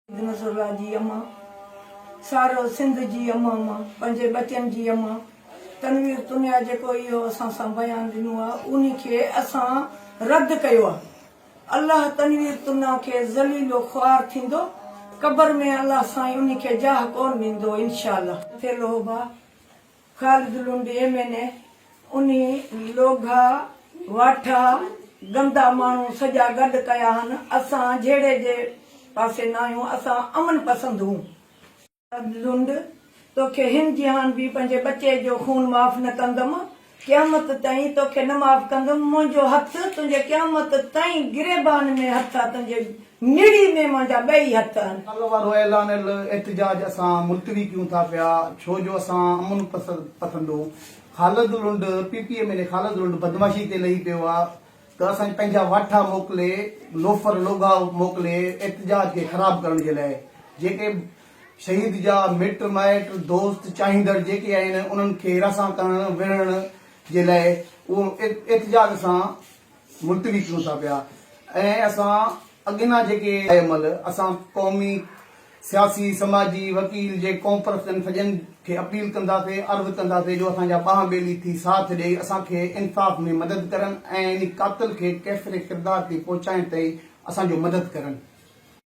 नज़रुल्लाह जी अम्मा, सारो सिंध जी अम्मा पंहिंजे बचनि जी अम्मा तनवीर तुनिया जेको इहो असां सां बयानु ॾिनो आहे उन खे असां रद्द कयो आहे। अल्लाह तनवीर तुनिया खे ज़लीलो ख़्वार थींदो, क़बर में अल्लाह साईं उन खे जाह कोन ॾींदो इंशाअल्लाह। थेलो बा ख़ालिद लुंड एमएनए उन लोघा वाठा गंदा माण्हू सॼा गॾु कया आहिनि। असां जहिड़े जे पासे न आहियूं, असां अमन पसंद हूं। लुंड तोखे हिन जहान भी पंहिंजे बचे जो खून माफ़ न कंदमि, क़यामत ताईं तोखे न माफ़ कंदमि। मुंहिंजो हथ तुंहिंजे क़यामत ताईं गिरेबान में हथ आहे, तुंहिंजे निड़ी में मुंहिंजा ॿई हथ आहिनि। एहतजाज असां मुलतवी कयूं था पिया, छो जो असां अमन पसंद हो। ख़ालिद लुंड पीपीएम ख़ालिद लुंड बदमाशी ते लही पियो आहे त असां पंहिंजा वाठा मोकिले, लोफर लोगा मोकिले एहतजाज खे ख़राब करण जे लाइ। जेके शहीद जा मिट माइट दोस्त चाहींदड़ जेके आहिनि उन्हनि खे रसां करण विढ़ण जे लाइ उहो एहतजाज असां मुलतवी कयूं था पिया। ऐं असां अॻियां जेके अमल असां क़ौमी सियासी समाजी वकील जे कॉन्फ्रेंस सॼनि खे अपील कंदासीं, अर्ज़ कंदासीं जो असांजा ॿाह ॿेली थी साथ ॾेई असांखे इंसाफ़ में मदद करनि ऐं इन कातिल खे कैफ़रे किरदार ते पहुचाइण ताईं असांजो मदद करनि।